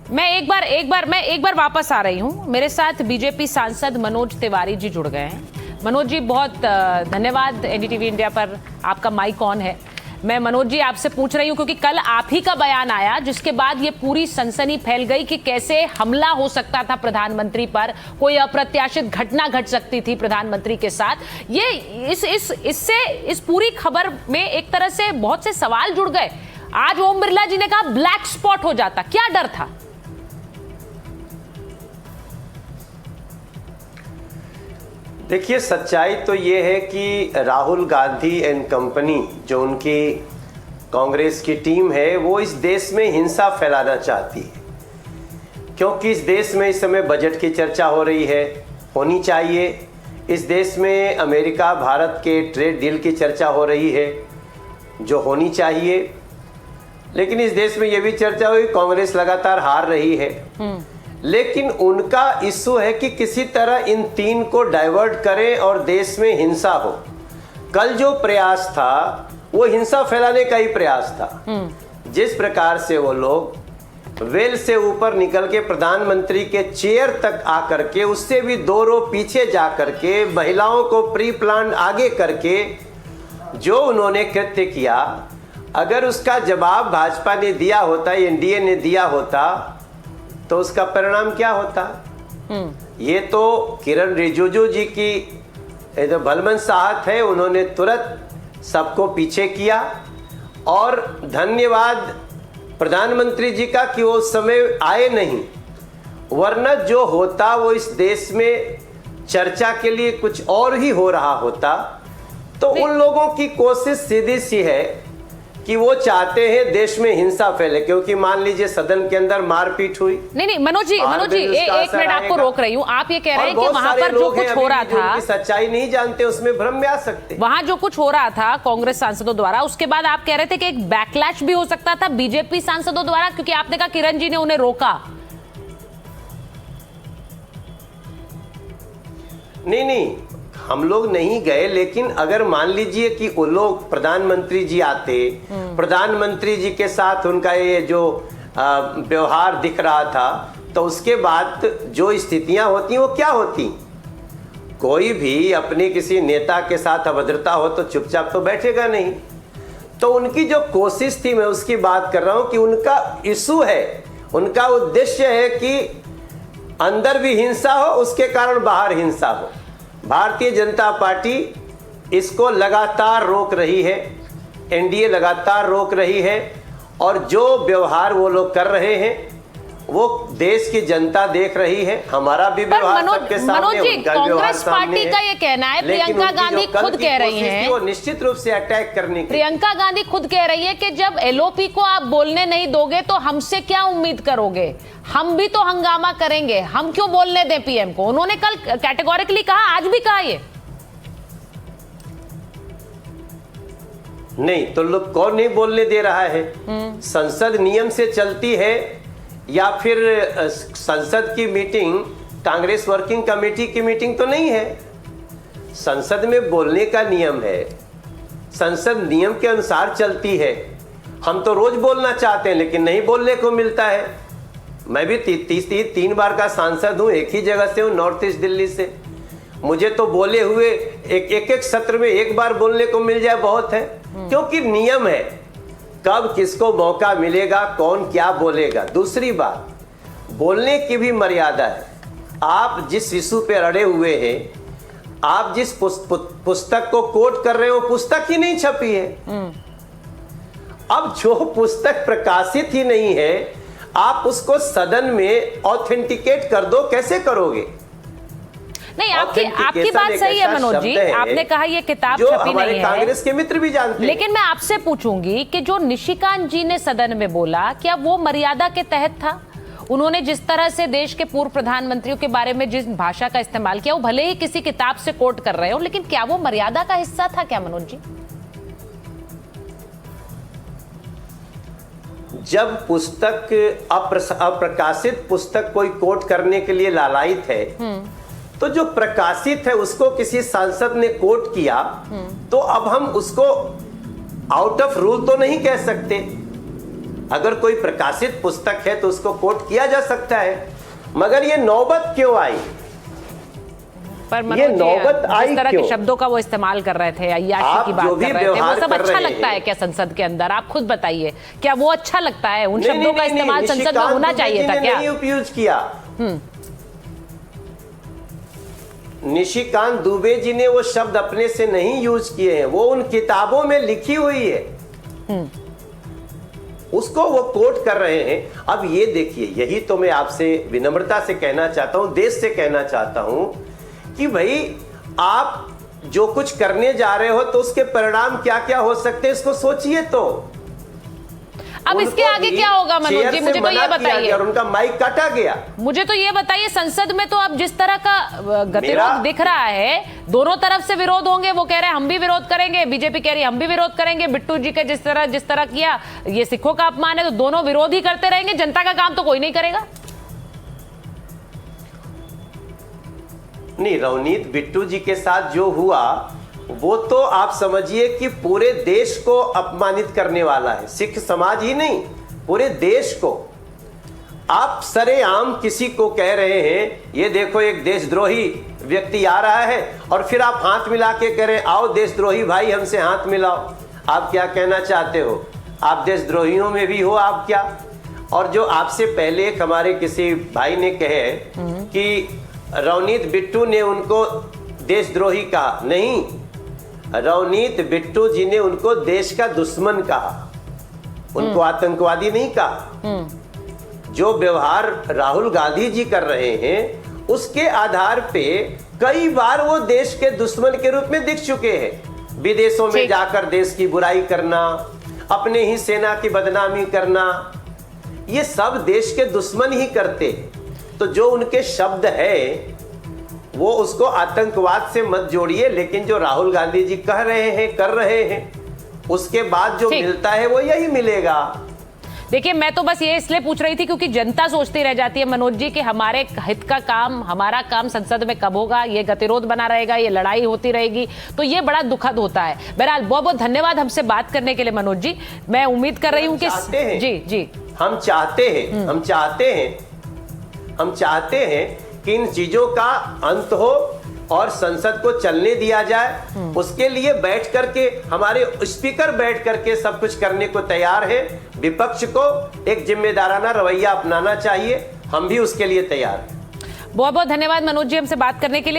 मैं एक बार वापस आ रही हूं। मेरे साथ बीजेपी सांसद मनोज तिवारी जी जुड़ गए हैं। मनोज जी बहुत धन्यवाद। एनडीटीवी इंडिया पर आपका माइक ऑन है। मैं मनोज जी आपसे पूछ रही हूं क्योंकि कल आप ही का बयान आया जिसके बाद ये पूरी सनसनी फैल गई कि कैसे हमला हो सकता था प्रधानमंत्री पर, कोई अप्रत्याशित घटना घट सकती थी प्रधानमंत्री के साथ। ये इससे इस पूरी खबर में एक तरह से बहुत से सवाल जुड़ गए। आज ओम बिरला जी ने कहा ब्लैक स्पॉट हो जाता, क्या डर था? देखिए, सच्चाई तो ये है कि राहुल गांधी एंड कंपनी, जो उनकी कांग्रेस की टीम है, वो इस देश में हिंसा फैलाना चाहती है। क्योंकि इस देश में इस समय बजट की चर्चा हो रही है, होनी चाहिए। इस देश में अमेरिका भारत के ट्रेड डील की चर्चा हो रही है, जो होनी चाहिए। लेकिन इस देश में ये भी चर्चा हुई, कांग्रेस लगातार हार रही है। लेकिन उनका इश्यू है कि किसी तरह इन तीन को डाइवर्ट करें और देश में हिंसा हो। कल जो प्रयास था वो हिंसा फैलाने का ही प्रयास था। जिस प्रकार से वो लोग वेल से ऊपर निकल के प्रधानमंत्री के चेयर तक आकर के, उससे भी 2 रो पीछे जा करके, महिलाओं को प्री प्लान आगे करके जो उन्होंने कृत्य किया, अगर उसका जवाब भाजपा ने दिया होता, एनडीए ने दिया होता, तो उसका परिणाम क्या होता? ये तो किरण रिजिजू जी की जो भलमन साहत है, उन्होंने तुरंत सबको पीछे किया। और धन्यवाद प्रधानमंत्री जी का कि वो उस समय आए नहीं, वरना जो होता वो इस देश में चर्चा के लिए कुछ और ही हो रहा होता। तो उन लोगों की कोशिश सीधी सी है कि वो चाहते हैं देश में हिंसा फैले, क्योंकि मान लीजिए सदन के अंदर मारपीट हुई। नहीं मनोज जी एक मिनट आपको रोक रही हूँ। आप ये कह रहे हैं कि वहां पर जो कुछ हो रहा था, सच्चाई नहीं जानते, उसमें भ्रम में आ सकते। वहां जो कुछ हो रहा था कांग्रेस सांसदों द्वारा, उसके बाद आप कह रहे थे कि एक बैकलैश भी हो सकता था बीजेपी सांसदों द्वारा, क्योंकि आपने कहा किरण जी ने उन्हें रोका। नहीं, हम लोग नहीं गए। लेकिन अगर मान लीजिए कि वो लोग, प्रधानमंत्री जी आते, प्रधानमंत्री जी के साथ उनका ये जो व्यवहार दिख रहा था, तो उसके बाद जो स्थितियां होती वो क्या होती? कोई भी अपने किसी नेता के साथ अभद्रता हो तो चुपचाप तो बैठेगा नहीं। तो उनकी जो कोशिश थी, मैं उसकी बात कर रहा हूं कि उनका इशू है, उनका उद्देश्य है कि अंदर भी हिंसा हो, उसके कारण बाहर हिंसा हो। भारतीय जनता पार्टी इसको लगातार रोक रही है, एनडीए लगातार रोक रही है। और जो व्यवहार वो लोग कर रहे हैं वो देश की जनता देख रही है। हमारा भी व्यवहार सबके सामने, उनका कांग्रेस पार्टी का ये कहना है, प्रियंका गांधी खुद कह रही हैं, वो निश्चित रूप से अटैक करने की। प्रियंका गांधी खुद कह रही है कि जब एलओपी को आप बोलने नहीं दोगे तो हमसे क्या उम्मीद करोगे? हम भी तो हंगामा करेंगे, हम क्यों बोलने दें पीएम को? उन्होंने कल कैटेगोरिकली कहा, आज भी कहा। ये नहीं तो लोग कौन नहीं बोलने दे रहा है? संसद नियम से चलती है या फिर संसद की मीटिंग कांग्रेस वर्किंग कमेटी की मीटिंग तो नहीं है। संसद में बोलने का नियम है, संसद नियम के अनुसार चलती है। हम तो रोज बोलना चाहते हैं लेकिन नहीं बोलने को मिलता है। मैं भी 3 बार का सांसद हूं, एक ही जगह से हूं, नॉर्थ ईस्ट दिल्ली से। मुझे तो बोले हुए एक सत्र में 1 बार बोलने को मिल जाए बहुत है, क्योंकि नियम है कब किसको मौका मिलेगा, कौन क्या बोलेगा। दूसरी बात, बोलने की भी मर्यादा है। आप जिस इशू पे अड़े हुए हैं, आप जिस पुस्तक को कोट कर रहे हो, पुस्तक ही नहीं छपी है। अब जो पुस्तक प्रकाशित ही नहीं है, आप उसको सदन में ऑथेंटिकेट कर दो, कैसे करोगे? नहीं, आपकी बात सही है मनोज जी। आपने कहा ये किताब छपी नहीं है, कांग्रेस के मित्र भी जानते हैं। लेकिन मैं आपसे पूछूंगी कि जो निशिकांत जी ने सदन में बोला, क्या वो मर्यादा के तहत था? उन्होंने जिस तरह से देश के पूर्व प्रधानमंत्रियों के बारे में जिस भाषा का इस्तेमाल किया, वो भले ही किसी किताब से कोट कर रहे हो, लेकिन क्या वो मर्यादा का हिस्सा था क्या मनोज जी? जब पुस्तक अप्रकाशित पुस्तक कोई कोट करने के लिए लालायित है, तो जो प्रकाशित है उसको किसी सांसद ने कोट किया, तो अब हम उसको आउट ऑफ रूल तो नहीं कह सकते। अगर कोई प्रकाशित पुस्तक है तो उसको कोट किया जा सकता है, मगर ये नौबत क्यों आई? पर ये मनोज जी, नौबत आई जिस तरह क्यों? के शब्दों का वो इस्तेमाल कर रहे थे, अय्याशी की बात कर रहे थे, वो सब अच्छा लगता है क्या संसद के अंदर? आप खुद बताइए, क्या वो अच्छा लगता है? उन शब्दों का इस्तेमाल संसद में होना चाहिए था क्या? नहीं उपयोग किया। निशिकांत दुबे जी ने वो शब्द अपने से नहीं यूज किए हैं, वो उन किताबों में लिखी हुई है, उसको वो कोट कर रहे हैं। अब ये देखिए, यही तो मैं आपसे विनम्रता से कहना चाहता हूं, देश से कहना चाहता हूं कि भाई आप जो कुछ करने जा रहे हो तो उसके परिणाम क्या क्या हो सकते हैं, इसको सोचिए। तो अब इसके आगे क्या होगा मनोज जी, मुझे तो ये बताइए। और उनका माइक काटा गया। मुझे तो ये बताइए, संसद में तो अब जिस तरह का गतिरोध दिख रहा है, दोनों तरफ से विरोध होंगे। वो कह रहे हैं हम भी विरोध करेंगे, बीजेपी कह रही है हम भी विरोध करेंगे। बिट्टू जी के जिस तरह किया, ये सिखों का अपमान है, तो दोनों विरोध ही करते रहेंगे। जनता का काम तो कोई नहीं करेगा। नहीं, रवनीत बिट्टू जी के साथ जो हुआ वो तो आप समझिए कि पूरे देश को अपमानित करने वाला है। सिख समाज ही नहीं, पूरे देश को। आप सरेआम किसी को कह रहे हैं ये देखो एक देशद्रोही व्यक्ति आ रहा है, और फिर आप हाथ मिला के कह रहे हैं आओ देशद्रोही भाई हमसे हाथ मिलाओ। आप क्या कहना चाहते हो? आप देशद्रोहियों में भी हो आप क्या? और जो आपसे पहले एक हमारे किसी भाई ने कहे कि रवनीत बिट्टू ने उनको देशद्रोही कहा, नहीं, रवनीत बिट्टू जी ने उनको देश का दुश्मन कहा, उनको आतंकवादी नहीं कहा। जो व्यवहार राहुल गांधी जी कर रहे हैं उसके आधार पे कई बार वो देश के दुश्मन के रूप में दिख चुके हैं। विदेशों में जाकर देश की बुराई करना, अपने ही सेना की बदनामी करना, ये सब देश के दुश्मन ही करते हैं। तो जो उनके शब्द है वो उसको आतंकवाद से मत जोड़िए, लेकिन जो राहुल गांधी जी कह रहे हैं, कर रहे हैं, उसके बाद जो मिलता है वो यही मिलेगा। देखिए, मैं तो बस ये इसलिए पूछ रही थी क्योंकि जनता सोचती रह जाती है मनोज जी कि हमारे हित का काम, हमारा काम संसद में कब होगा, ये गतिरोध बना रहेगा, ये लड़ाई होती रहेगी, तो ये बड़ा दुखद होता है। बहरहाल बहुत बहुत धन्यवाद हमसे बात करने के लिए मनोज जी। मैं उम्मीद कर रही हूँ कि जी हम चाहते हैं कि इन चीजों का अंत हो और संसद को चलने दिया जाए। उसके लिए बैठ करके हमारे स्पीकर बैठ करके सब कुछ करने को तैयार है। विपक्ष को एक जिम्मेदाराना रवैया अपनाना चाहिए, हम भी उसके लिए तैयार हैं। बहुत बहुत धन्यवाद मनोज जी हमसे बात करने के लिए।